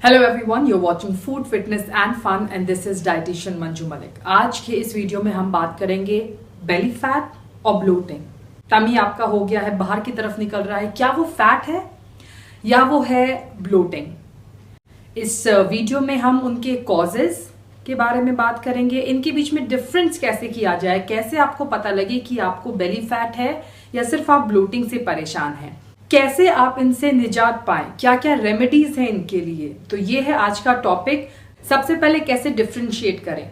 Hello everyone, you are watching food fitness and fun and this is dietitian Manju Malik. आज के इस video में हम बात करेंगे बेली फैट और ब्लोटिंग। टमी आपका हो गया है, बाहर की तरफ निकल रहा है, क्या वो फैट है या वो है ब्लोटिंग? इस वीडियो में हम उनके कॉजेज के बारे में बात करेंगे, इनके बीच में डिफरेंस कैसे किया जाए, कैसे आपको पता लगे कि आपको बेली फैट है या सिर्फ आप ब्लोटिंग से परेशान हैं, कैसे आप इनसे निजात पाएं, क्या क्या रेमेडीज हैं इनके लिए। तो ये है आज का टॉपिक। सबसे पहले कैसे डिफ्रेंशिएट करें,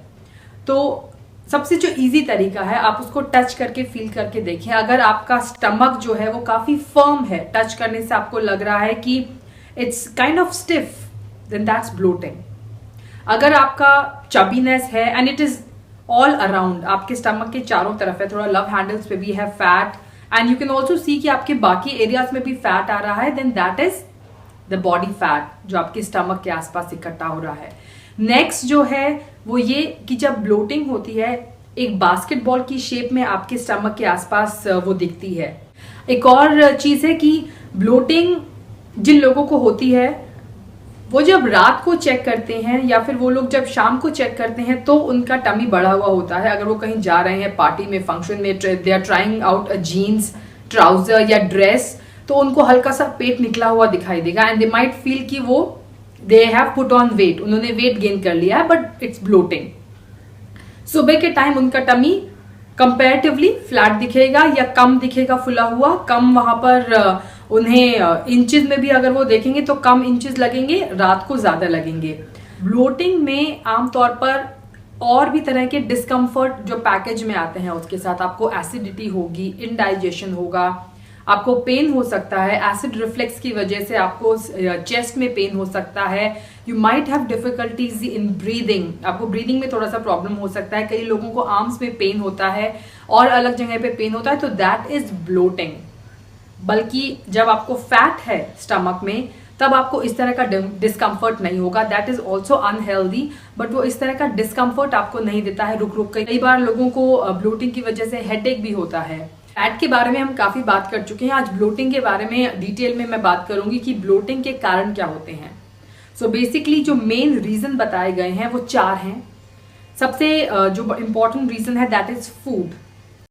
तो सबसे जो इजी तरीका है आप उसको टच करके फील करके देखें। अगर आपका स्टमक जो है वो काफी फर्म है, टच करने से आपको लग रहा है कि it's kind of stiff, then that's bloating. अगर आपका चबीनेस है and it is all around, आपके स्टमक के चारों तरफ है, थोड़ा लव हैंडल्स पे भी है fat, and you can also see कि आपके बाकी एरियाज में भी फैट आ रहा है, then that is the body fat जो आपके स्टमक के आसपास इकट्ठा हो रहा है। नेक्स्ट जो है वो ये कि जब ब्लोटिंग होती है, एक बास्केटबॉल की शेप में आपके स्टमक के आसपास वो दिखती है। एक और चीज है कि ब्लोटिंग जिन लोगों को होती है वो जब रात को चेक करते हैं या फिर वो लोग जब शाम को चेक करते हैं तो उनका टमी बढ़ा हुआ होता है। अगर वो कहीं जा रहे हैं पार्टी में, फंक्शन में, they are trying out a jeans, trouser या ड्रेस, तो उनको हल्का सा पेट निकला हुआ दिखाई देगा एंड दे माइट फील कि वो they have put on weight, उन्होंने वेट गेन कर लिया है, बट इट्स ब्लोटिंग। सुबह के टाइम उनका टमी कंपैरेटिवली फ्लैट दिखेगा या कम दिखेगा, फुला हुआ, कम वहां पर उन्हें इंचेस में भी अगर वो देखेंगे तो कम इंचेस लगेंगे, रात को ज्यादा लगेंगे। ब्लोटिंग में आमतौर पर और भी तरह के डिस्कम्फर्ट जो पैकेज में आते हैं उसके साथ आपको एसिडिटी होगी, इनडाइजेशन होगा, आपको पेन हो सकता है, एसिड रिफ्लेक्स की वजह से आपको चेस्ट में पेन हो सकता है, you might have difficulties in breathing, आपको ब्रीदिंग में थोड़ा सा प्रॉब्लम हो सकता है, कई लोगों को आर्म्स में पेन होता है और अलग जगह पे पेन होता है, तो दैट इज ब्लोटिंग। बल्कि जब आपको फैट है स्टमक में तब आपको इस तरह का डिस्कम्फर्ट नहीं होगा, that is also unhealthy, but वो इस तरह का डिस्कम्फर्ट आपको नहीं देता है रुक रुक कर। कई बार लोगों को ब्लोटिंग की वजह से हेडेक भी होता है। फैट के बारे में हम काफी बात कर चुके हैं, आज ब्लोटिंग के बारे में डिटेल में मैं बात करूंगी कि ब्लोटिंग के कारण क्या होते हैं। सो बेसिकली जो मेन रीजन बताए गए हैं वो 4 हैं। सबसे जो इंपॉर्टेंट रीजन है दैट इज फूड।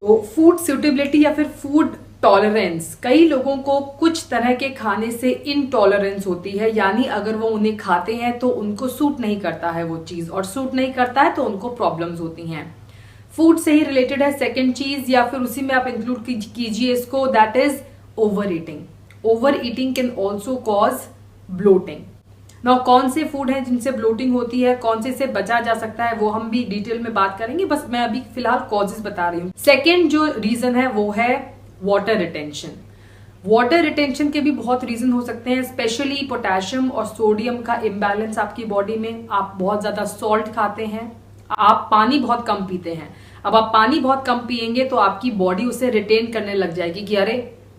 तो फूड सूटेबिलिटी या फिर फूड टॉलरेंस, कई लोगों को कुछ तरह के खाने से इनटॉलरेंस होती है, यानी अगर वो उन्हें खाते हैं तो उनको सूट नहीं करता है वो चीज, और सूट नहीं करता है तो उनको प्रॉब्लम्स होती हैं। फूड से ही रिलेटेड है सेकंड चीज, या फिर उसी में आप इंक्लूड कीजिए इसको, that is over eating. Over eating can also cause bloating. Now कौन से फूड हैं जिनसे ब्लोटिंग होती है, कौन से बचा जा सकता है, वो हम भी डिटेल में बात करेंगे, बस मैं अभी फिलहाल कॉजेस बता रही हूँ। सेकेंड जो रीजन है वो है वाटर रिटेंशन। वाटर रिटेंशन के भी बहुत रीजन हो सकते हैं, स्पेशली पोटेशियम और सोडियम का इम्बैलेंस आपकी बॉडी में। आप बहुत ज्यादा सॉल्ट खाते हैं, आप पानी बहुत कम पीते हैं। अब आप पानी बहुत कम पिएंगे तो आपकी बॉडी उसे रिटेन करने लग जाएगी कि अरे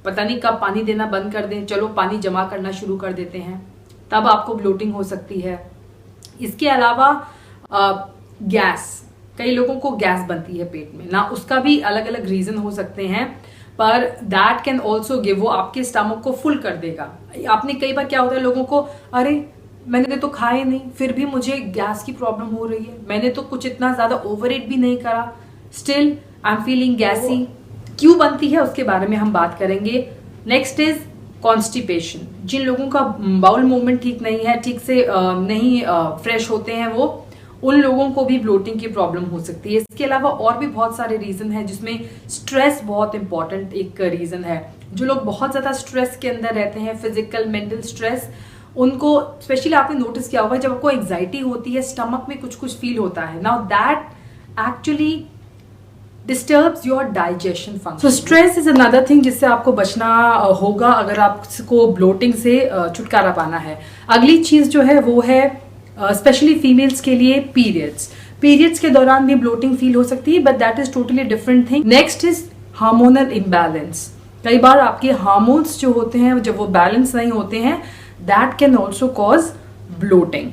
पता नहीं कब पानी देना बंद कर दें, चलो पानी जमा करना शुरू कर देते हैं, तब आपको ब्लोटिंग हो सकती है। इसके अलावा गैस, कई लोगों को गैस बनती है पेट में ना, उसका भी अलग अलग रीजन हो सकते हैं, पर दैट कैन ऑल्सो गिव, वो आपके स्टमक को फुल कर देगा। आपने कई बार क्या होता है लोगों को, अरे मैंने तो खाए नहीं फिर भी मुझे गैस की प्रॉब्लम हो रही है, मैंने तो कुछ इतना ज्यादा ओवर ईट भी नहीं करा, स्टिल आई एम फीलिंग गैसी। क्यों बनती है उसके बारे में हम बात करेंगे। Next is constipation. जिन लोगों का बाउल मूवमेंट ठीक नहीं है, ठीक से नहीं फ्रेश होते हैं वो, उन लोगों को भी ब्लोटिंग की प्रॉब्लम हो सकती है। इसके अलावा और भी बहुत सारे रीजन है, जिसमें स्ट्रेस बहुत इंपॉर्टेंट एक रीजन है। जो लोग बहुत ज्यादा स्ट्रेस के अंदर रहते हैं, फिजिकल मेंटल स्ट्रेस, उनको स्पेशली आपने नोटिस किया होगा जब आपको एंजाइटी होती है, स्टमक में कुछ कुछ फील होता है, now that actually disturbs your digestion function. So stress is another thing जिससे आपको बचना होगा अगर आपको ब्लोटिंग से छुटकारा पाना है। अगली चीज जो है वो है स्पेशली फीमेल्स के लिए पीरियड्स के दौरान भी ब्लोटिंग फील हो सकती है, but that is totally different thing. Next is hormonal imbalance. कई बार आपके हार्मोन्स जो होते हैं जब वो बैलेंस नहीं होते हैं, that can also cause bloating.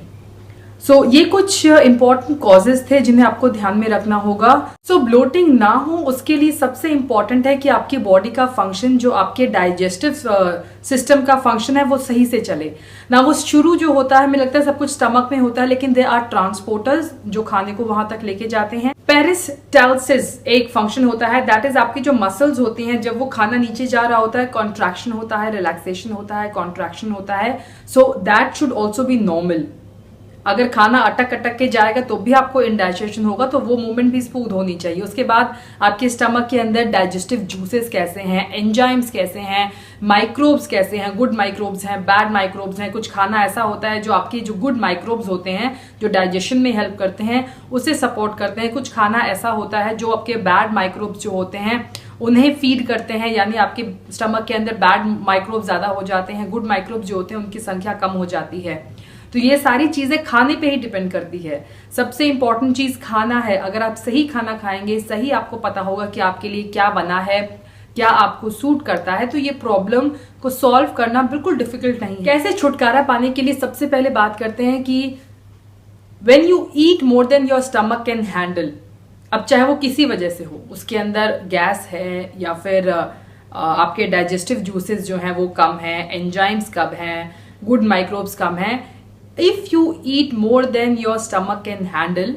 ये कुछ इंपॉर्टेंट कॉजेज थे जिन्हें आपको ध्यान में रखना होगा। ब्लोटिंग ना हो उसके लिए सबसे इंपॉर्टेंट है कि आपकी बॉडी का फंक्शन, जो आपके डाइजेस्टिव सिस्टम का फंक्शन है, वो सही से चले ना। वो शुरू जो होता है, हमें लगता है सब कुछ स्टमक में होता है, लेकिन दे आर ट्रांसपोर्टर्स जो खाने को वहां तक लेके जाते हैं। पेरिस्टाल्सिस एक फंक्शन होता है, दैट इज आपकी जो मसल्स होती हैं, जब वो खाना नीचे जा रहा होता है, कॉन्ट्रैक्शन होता है, रिलैक्सेशन होता है, कॉन्ट्रैक्शन होता है। So that should also be normal. अगर खाना अटक अटक के जाएगा तो भी आपको इंडाइजेशन होगा, तो वो मूवमेंट भी स्मूथ होनी चाहिए। उसके बाद आपके स्टमक के अंदर डाइजेस्टिव जूसेस कैसे हैं, एंजाइम्स कैसे हैं, माइक्रोब्स कैसे हैं, गुड माइक्रोब्स हैं, बैड माइक्रोब्स हैं। कुछ खाना ऐसा होता है जो आपके जो गुड माइक्रोब्स होते हैं, जो डाइजेशन में हेल्प करते हैं, उसे सपोर्ट करते हैं। कुछ खाना ऐसा होता है जो आपके बैड माइक्रोब्स जो होते हैं उन्हें फीड करते हैं, यानी आपके स्टमक के अंदर बैड माइक्रोब्स ज्यादा हो जाते हैं, गुड माइक्रोब्स जो होते हैं उनकी संख्या कम हो जाती है। तो ये सारी चीजें खाने पे ही डिपेंड करती है। सबसे इंपॉर्टेंट चीज खाना है। अगर आप सही खाना खाएंगे, सही आपको पता होगा कि आपके लिए क्या बना है, क्या आपको सूट करता है, तो ये प्रॉब्लम को सॉल्व करना बिल्कुल डिफिकल्ट नहीं है। कैसे छुटकारा पाने के लिए सबसे पहले बात करते हैं कि when you eat more than your stomach can handle, अब चाहे वो किसी वजह से हो, उसके अंदर गैस है या फिर आपके डाइजेस्टिव जूसेस जो हैं वो कम है, एंजाइम्स कम हैं, गुड माइक्रोब्स कम हैं, if you eat more than your stomach can handle,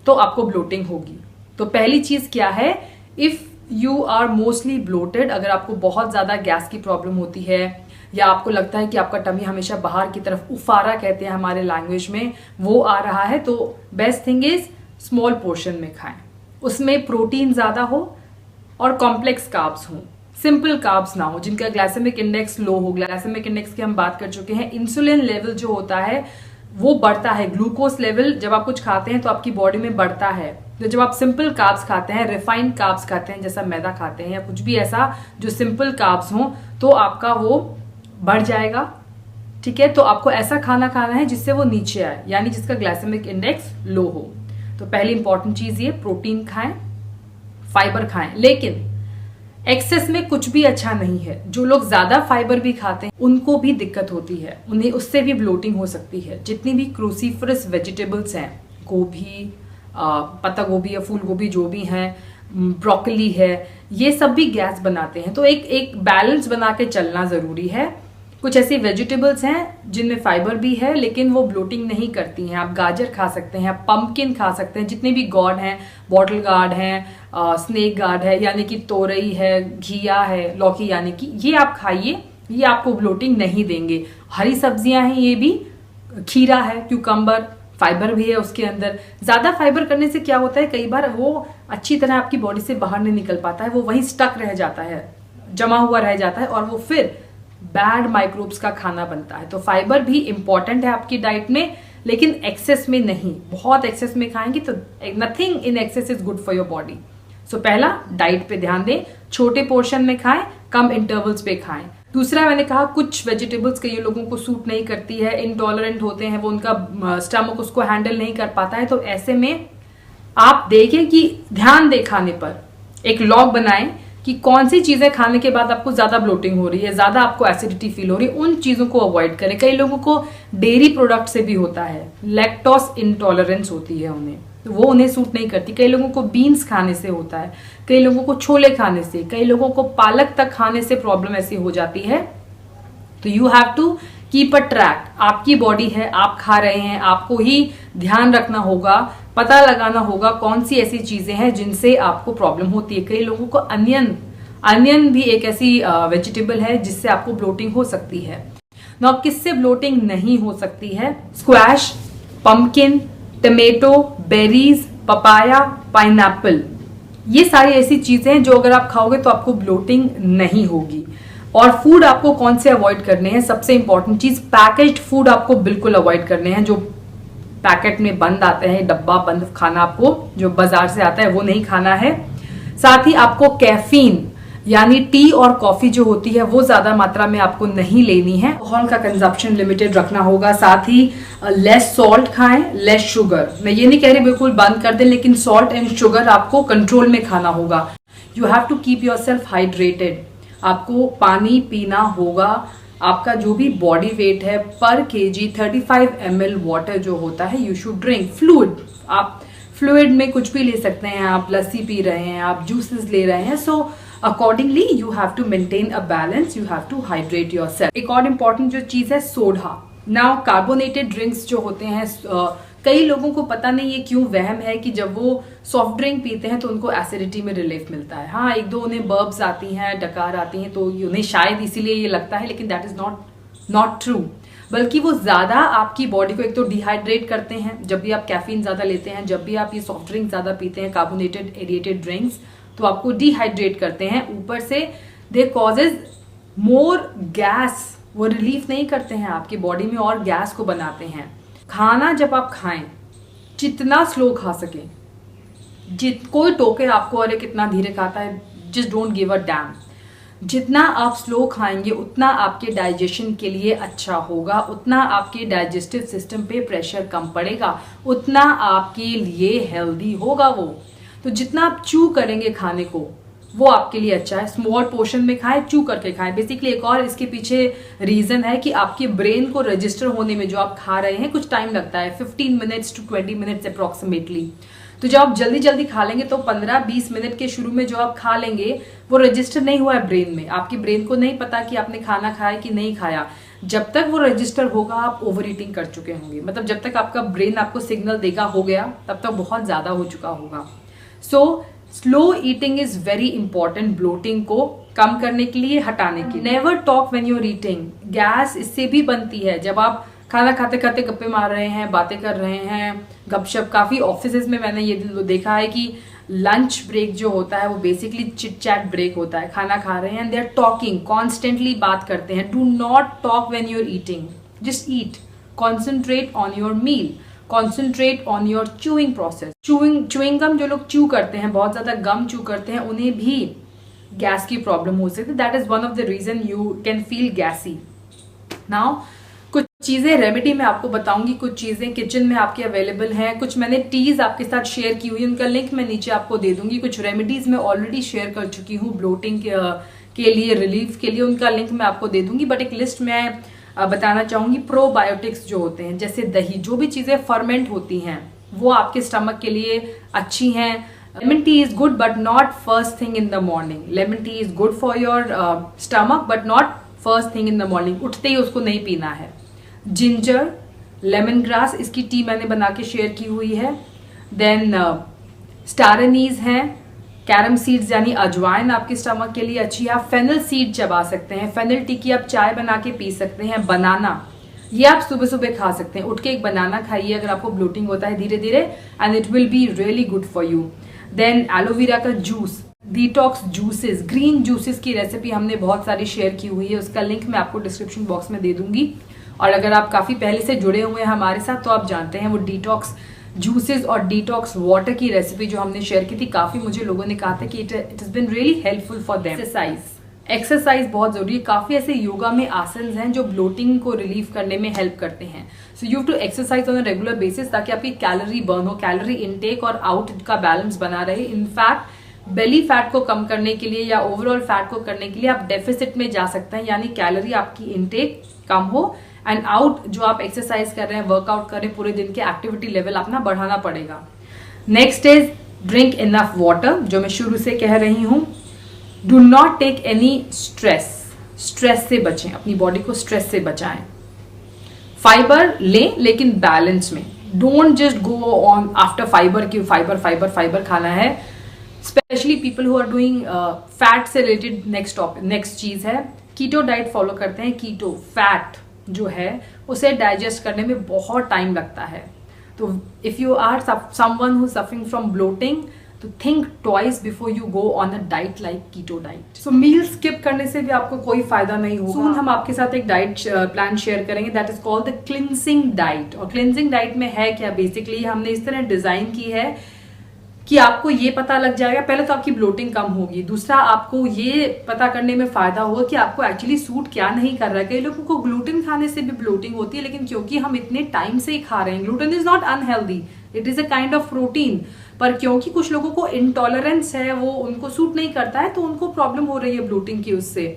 तो आपको ब्लोटिंग होगी। तो पहली चीज क्या है, if you are mostly bloated, अगर आपको बहुत ज्यादा गैस की प्रॉब्लम होती है या आपको लगता है कि आपका टमी हमेशा बाहर की तरफ, उफारा कहते हैं हमारे लैंग्वेज में, वो आ रहा है, तो best thing is small portion में खाएं। उसमें प्रोटीन ज्यादा हो और कॉम्प्लेक्स कार्ब्स हों, सिंपल कार्ब्स ना हो, जिनका ग्लाइसेमिक इंडेक्स लो हो। ग्लाइसेमिक इंडेक्स की हम बात कर चुके हैं। इंसुलिन लेवल जो होता है वो बढ़ता है, ग्लूकोज लेवल जब आप कुछ खाते हैं तो आपकी बॉडी में बढ़ता है। तो जब आप सिंपल कार्ब्स खाते हैं, रिफाइंड कार्ब्स खाते हैं, जैसा मैदा खाते हैं या कुछ भी ऐसा जो सिंपल कार्ब्स हो, तो आपका वो बढ़ जाएगा। ठीक है, तो आपको ऐसा खाना खाना है जिससे वो नीचे आए, यानी जिसका ग्लाइसेमिक इंडेक्स लो हो। तो पहली इंपॉर्टेंट चीज ये, प्रोटीन खाएं, फाइबर खाएं, लेकिन एक्सेस में कुछ भी अच्छा नहीं है। जो लोग ज्यादा फाइबर भी खाते हैं उनको भी दिक्कत होती है, उन्हें उससे भी ब्लोटिंग हो सकती है। जितनी भी क्रूसीफरस वेजिटेबल्स हैं, गोभी, पत्ता गोभी या फूल गोभी जो भी हैं, ब्रोकली है, ये सब भी गैस बनाते हैं। तो एक बैलेंस बना के चलना जरूरी है। कुछ ऐसी वेजिटेबल्स हैं जिनमें फाइबर भी है लेकिन वो ब्लोटिंग नहीं करती हैं। आप गाजर खा सकते हैं, आप पंपकिन खा सकते हैं, जितने भी गॉड हैं, बॉटल गार्ड हैं, स्नेक गार्ड है यानी कि तोरई है, घिया है, लौकी यानी कि ये आप खाइए, ये आपको ब्लोटिंग नहीं देंगे। हरी सब्जियां हैं, ये भी, खीरा है, क्यूकम्बर, फाइबर भी है उसके अंदर। ज्यादा फाइबर करने से क्या होता है, कई बार वो अच्छी तरह आपकी बॉडी से बाहर नहीं निकल पाता है, वो वहीं स्टक रह जाता है, जमा हुआ रह जाता है और वो फिर बैड माइक्रोब्स का खाना बनता है। तो फाइबर भी इंपॉर्टेंट है आपकी डाइट में, लेकिन एक्सेस में नहीं। बहुत एक्सेस में खाएंगे तो nothing in excess is good for your body. So पहला, डाइट पे ध्यान दें, छोटे पोर्शन में खाएं, कम इंटरवल्स पे खाएं। दूसरा, मैंने कहा कुछ वेजिटेबल्स कई लोगों को सूट नहीं करती है, इनटॉलरेंट होते हैं, वो उनका स्टमक उसको हैंडल नहीं कर पाता है। तो ऐसे में आप देखें कि ध्यान दे खाने पर, एक लॉग बनाएं कि कौन सी चीजें खाने के बाद आपको ज्यादा ब्लोटिंग हो रही है, ज्यादा आपको एसिडिटी फील हो रही है, उन चीजों को अवॉइड करें। कई लोगों को डेयरी प्रोडक्ट से भी होता है, लैक्टोस इंटॉलरेंस होती है उन्हें, तो वो उन्हें सूट नहीं करती। कई लोगों को बीन्स खाने से होता है, कई लोगों को छोले खाने से, कई लोगों को पालक तक खाने से प्रॉब्लम ऐसी हो जाती है। तो you have to keep a track. आपकी बॉडी है, आप खा रहे हैं, आपको ही ध्यान रखना होगा, पता लगाना होगा कौन सी ऐसी चीजें हैं जिनसे आपको प्रॉब्लम होती है। कई लोगों को अनियन भी एक ऐसी वेजिटेबल है जिससे आपको ब्लोटिंग हो सकती है। ना किससे ब्लोटिंग नहीं हो सकती है, squash, pumpkin, tomato, berries, papaya, pineapple, ये सारी ऐसी चीजें हैं जो अगर आप खाओगे तो आपको ब्लोटिंग नहीं होगी। और फूड आपको कौन से अवॉइड करने हैं, सबसे इंपॉर्टेंट चीज, पैकेज्ड फूड आपको बिल्कुल अवॉइड करने हैं। जो पैकेट में बंद आते हैं, डब्बा बंद खाना आपको जो बाजार से आता है वो नहीं खाना है। साथ ही आपको कैफीन यानी टी और कॉफी जो होती है वो ज्यादा मात्रा में आपको नहीं लेनी है। अल्कोहल का कंजप्शन लिमिटेड रखना होगा। साथ ही लेस सॉल्ट खाएं, लेस शुगर। मैं ये नहीं कह रही बिल्कुल बंद कर दें, लेकिन सॉल्ट एंड शुगर आपको कंट्रोल में खाना होगा। You have to keep yourself hydrated. आपको पानी पीना होगा आपका जो भी बॉडी वेट है पर केजी 35 ml वाटर जो होता है यू शुड ड्रिंक। फ्लूइड, आप फ्लूइड में कुछ भी ले सकते हैं, आप लस्सी पी रहे हैं, आप जूसेस ले रहे हैं, so accordingly you have to maintain a balance, you have to hydrate yourself. एक और इम्पॉर्टेंट जो चीज है सोडा। नाउ कार्बोनेटेड ड्रिंक्स जो होते हैं, कई लोगों को पता नहीं है क्यों वहम है कि जब वो सॉफ्ट ड्रिंक पीते हैं तो उनको एसिडिटी में रिलीफ मिलता है। हाँ, एक दो उन्हें बर्ब्स आती हैं, डकार आती हैं, तो उन्हें शायद इसीलिए ये लगता है, लेकिन दैट इज नॉट ट्रू। बल्कि वो ज्यादा आपकी बॉडी को एक तो डिहाइड्रेट करते हैं। जब भी आप कैफीन ज्यादा लेते हैं, जब भी आप ये सॉफ्ट ड्रिंक ज्यादा पीते हैं, कार्बोनेटेड एडिएटेड ड्रिंक्स, तो आपको डिहाइड्रेट करते हैं। ऊपर से दे कॉजेज मोर गैस, वो रिलीफ नहीं करते हैं आपकी बॉडी में और गैस को बनाते हैं। खाना जब आप खाएं, जितना स्लो खा सकें, कोई टोके आपको अरे कितना धीरे खाता है, just don't give a dam. जितना आप स्लो खाएंगे उतना आपके डाइजेशन के लिए अच्छा होगा, उतना आपके डाइजेस्टिव सिस्टम पे प्रेशर कम पड़ेगा, उतना आपके लिए हेल्दी होगा वो। तो जितना आप च्यू करेंगे खाने को वो आपके लिए अच्छा है। स्मॉल पोर्शन में खाएं, च्यू करके खाएं। बेसिकली एक और इसके पीछे रीजन है कि आपके ब्रेन को रजिस्टर होने में जो आप खा रहे हैं कुछ टाइम लगता है, 15 मिनट्स टू 20 मिनट्स अप्रोक्सीमेटली। तो जब आप जल्दी जल्दी खा लेंगे तो 15-20 मिनट के शुरू में जो आप खा लेंगे वो रजिस्टर नहीं हुआ है ब्रेन में। आपके ब्रेन को नहीं पता कि आपने खाना खाया कि नहीं खाया। जब तक वो रजिस्टर होगा आप ओवर ईटिंग कर चुके होंगे, मतलब जब तक आपका ब्रेन आपको सिग्नल देगा हो गया, तब तक बहुत ज्यादा हो चुका होगा। So slow eating is very important bloating को कम करने के लिए, हटाने के लिए। Never talk when you are eating. Gas इससे भी बनती है जब आप खाना खाते खाते गप्पे मार रहे हैं, बातें कर रहे हैं, गपशप। काफी ऑफिसेज में मैंने ये देखा है कि लंच ब्रेक जो होता है वो बेसिकली चिट चैट ब्रेक होता है। खाना खा रहे हैं and they are talking, constantly बात करते हैं। Do not talk when you are eating, just eat, concentrate on your meal, concentrate on your chewing process. Chewing gum जो लोग च्यू करते हैं, बहुत ज्यादा गम च्यू करते हैं, उन्हें भी गैस की प्रॉब्लम हो सकती है। That is one of the reason you can feel gassy. Now कुछ चीजें रेमेडी में आपको बताऊंगी, कुछ चीजें किचन में आपके अवेलेबल हैं। कुछ मैंने टीज आपके साथ शेयर की हुई, उनका लिंक मैं नीचे आपको दे दूंगी। कुछ रेमेडीज मैं ऑलरेडी शेयर कर चुकी हूँ ब्लोटिंग के लिए, रिलीफ के लिए, उनका लिंक मैं आपको दे दूंगी। बट एक लिस्ट में बताना चाहूंगी। प्रोबायोटिक्स जो होते हैं, जैसे दही, जो भी चीजें फर्मेंट होती हैं वो आपके स्टमक के लिए अच्छी हैं। Lemon tea is good but not first thing in the morning. Lemon tea is good for your stomach but not first thing in the morning, उठते ही उसको नहीं पीना है। जिंजर, लेमन ग्रास, इसकी टी मैंने बना के शेयर की हुई है। देन स्टार एनीज है, कैरम सीड्स यानी अजवाइन आपके स्टमक के लिए अच्छी है। आप फेनल सीड चबा सकते हैं, फेनल टी की आप चाय बना के पी सकते हैं। बनाना, ये आप सुबह सुबह खा सकते हैं। उठ के एक बनाना खाइए अगर आपको ब्लोटिंग होता है धीरे धीरे, and it will be really good for you. Then aloe vera का juice, detox juices, green juices की रेसिपी हमने बहुत सारी शेयर की हुई है, उसका लिंक मैं आपको डिस्क्रिप्शन बॉक्स में दे दूंगी। और अगर आप काफी पहले से जुड़े हुए हैं हमारे साथ तो आप जानते हैं वो डिटॉक्स जूसेस और डिटॉक्स वाटर की रेसिपी जो हमने शेयर की थी, काफी मुझे लोगों ने कहा था कि it has been really helpful for them. Exercise बहुत जरूरी है। काफी ऐसे योगा में आसन हैं जो ब्लोटिंग को रिलीव करने में हेल्प करते हैं। So you have to exercise on a regular basis ताकि आपकी कैलोरी बर्न हो, कैलोरी इनटेक और आउट का बैलेंस बना रहे। इनफैक्ट बेली फैट को कम करने के लिए या ओवरऑल फैट को करने के लिए आप डेफिसिट में जा सकते हैं, यानी कैलोरी आपकी इनटेक कम हो एंड आउट जो आप एक्सरसाइज कर रहे हैं, वर्कआउट कर रहे हैं, पूरे दिन के एक्टिविटी लेवल अपना बढ़ाना पड़ेगा। Next is drink enough water, जो मैं शुरू से कह रही हूं। Do not take any stress, stress से बचें, अपनी बॉडी को स्ट्रेस से बचाएं। फाइबर लें लेकिन बैलेंस में, don't just go on after fibre की फाइबर फाइबर फाइबर खाना है। Specially people who are doing fat से रिलेटेड नेक्स्ट चीज है कीटो डाइट फॉलो करते हैं। कीटो फैट जो है उसे डाइजेस्ट करने में बहुत टाइम लगता है। तो if you are someone who suffering from bloating, तो think twice before you go on a diet like keto diet. So meal skip करने से भी आपको कोई फायदा नहीं होगा। सून हम आपके साथ एक डाइट प्लान शेयर करेंगे, that is called the cleansing diet. और क्लिनजिंग डाइट में है क्या, बेसिकली हमने इस तरह डिजाइन की है कि आपको ये पता लग जाएगा, पहले तो आपकी ब्लोटिंग कम होगी, दूसरा आपको ये पता करने में फायदा होगा कि आपको एक्चुअली सूट क्या नहीं कर रहा है। कई लोगों को ग्लूटेन खाने से भी ब्लोटिंग होती है, लेकिन क्योंकि हम इतने टाइम से ही खा रहे हैं, gluten is not unhealthy, it is a kind of protein, पर क्योंकि कुछ लोगों को इंटॉलरेंस है, वो उनको सूट नहीं करता है, तो उनको प्रॉब्लम हो रही है ब्लोटिंग की उससे।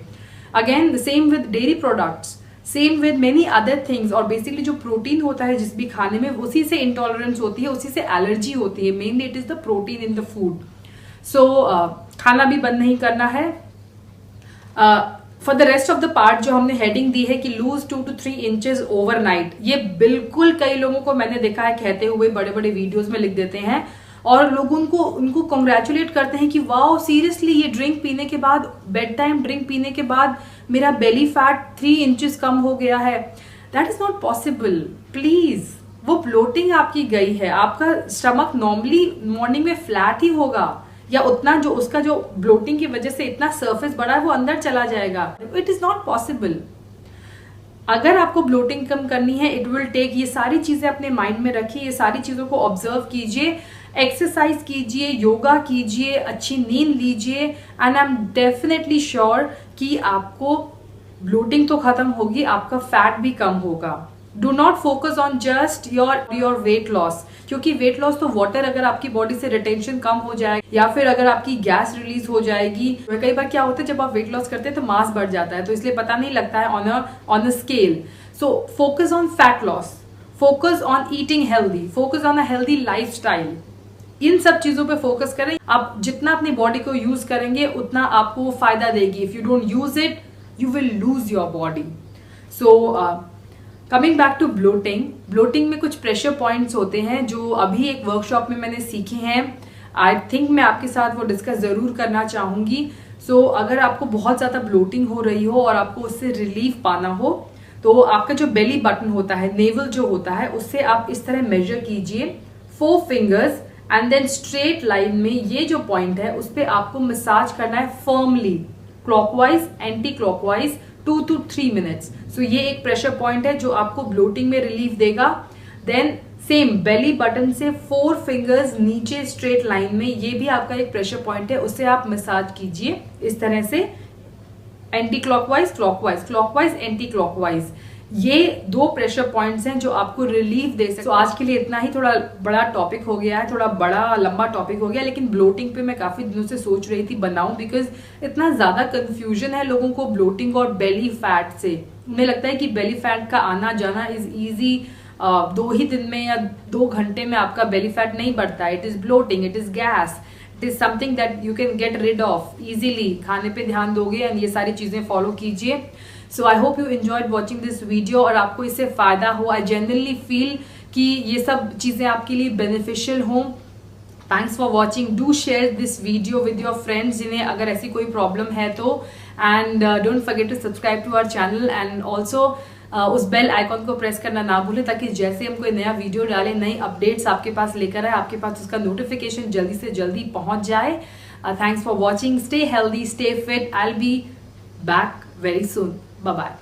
Again same with dairy products, same with many other things. और बेसिकली जो प्रोटीन होता है जिस भी खाने में, उसी से इंटॉलरेंस होती है, उसी से एलर्जी होती है। Mainly it is the protein in the food. So खाना भी बंद नहीं करना है। For the rest of the part जो हमने हेडिंग दी है कि लूज 2 to 3 इंचेस ओवरनाइट, ये बिल्कुल कई लोगों को मैंने देखा है कहते हुए, बड़े बड़े वीडियोस में लिख देते हैं और लोग उनको कॉन्ग्रेचुलेट करते हैं कि वाओ सीरियसली ये ड्रिंक पीने के बाद, बेड टाइम ड्रिंक पीने के बाद मेरा बेली फैट 3 इंचेस कम हो गया है। That is not possible. Please, वो ब्लोटिंग आपकी गई है। आपका स्टमक नॉर्मली मॉर्निंग में फ्लैट ही होगा, या उतना जो उसका जो ब्लोटिंग की वजह से इतना सरफेस बड़ा है वो अंदर चला जाएगा। It is not possible. अगर आपको ब्लोटिंग कम करनी है, इट विल टेक, ये सारी चीजें अपने माइंड में रखिए, ये सारी चीजों को ऑब्जर्व कीजिए, एक्सरसाइज कीजिए, योगा कीजिए, अच्छी नींद लीजिए, and I am definitely sure कि आपको ब्लोटिंग तो खत्म होगी, आपका फैट भी कम होगा। Do not focus on just your weight loss, क्योंकि वेट लॉस तो वाटर, अगर आपकी बॉडी से रिटेंशन कम हो जाए या फिर अगर आपकी गैस रिलीज हो जाएगी। कई बार क्या होता है जब आप वेट लॉस करते हैं तो मास बढ़ जाता है, तो इसलिए पता नहीं लगता है on a scale. So focus on fat loss, focus on eating healthy, focus on a healthy lifestyle. इन सब चीजों पे फोकस करें। आप जितना अपनी बॉडी को यूज करेंगे उतना आपको फायदा देगी। If you don't use it, you will lose your body. So coming back to bloating, bloating में कुछ प्रेशर पॉइंट्स होते हैं जो अभी एक वर्कशॉप में मैंने सीखे हैं। आई थिंक मैं आपके साथ वो डिस्कस जरूर करना चाहूंगी। सो अगर आपको बहुत ज्यादा ब्लोटिंग हो रही हो और आपको उससे रिलीफ पाना हो, तो आपका जो बेली बटन होता है, नेवल जो होता है, उससे आप इस तरह मेजर कीजिए 4 fingers and then straight line में ये जो पॉइंट है उस पर आपको मसाज करना है firmly, clockwise anti clockwise 2 to 3 minutes. So ये एक प्रेशर पॉइंट है जो आपको ब्लोटिंग में रिलीफ देगा। देन सेम बेली बटन से 4 फिंगर्स नीचे स्ट्रेट लाइन में, ये भी आपका एक प्रेशर पॉइंट है, उससे आप मसाज कीजिए इस तरह से, anti clockwise clockwise, clockwise anti clockwise. ये 2 प्रेशर पॉइंट्स हैं जो आपको रिलीफ दे सकते हैं। तो आज के लिए इतना ही, थोड़ा बड़ा टॉपिक हो गया है, थोड़ा बड़ा लंबा टॉपिक हो गया, लेकिन ब्लोटिंग पे मैं काफी दिनों से सोच रही थी बनाऊं, बिकॉज इतना ज्यादा कंफ्यूजन है लोगों को ब्लोटिंग और बेली फैट से। उन्हें लगता है कि बेली फैट का आना जाना इज ईजी, 2 ही दिन में या 2 घंटे में आपका बेली फैट नहीं बढ़ता। It is bloating, it is gas, it is something that you can get rid of easily. खाने पे ध्यान दोगे एंड ये सारी चीजें फॉलो कीजिए। So I hope you enjoyed watching this video और आपको इससे फायदा हो। आई जेन्युइनली फील कि ये सब चीजें आपके लिए बेनिफिशियल हों। Thanks for watching. Do share this video with your friends जिन्हें अगर ऐसी कोई प्रॉब्लम है तो, and don't forget to subscribe to our channel and also उस बेल आइकॉन को प्रेस करना ना भूलें, ताकि जैसे हम कोई नया वीडियो डालें, नई अपडेट्स आपके पास लेकर आए, आपके पास उसका नोटिफिकेशन जल्दी से जल्दी पहुंच जाए। Thanks for watching. Stay healthy, stay fit. I will be back very soon. Bye bye.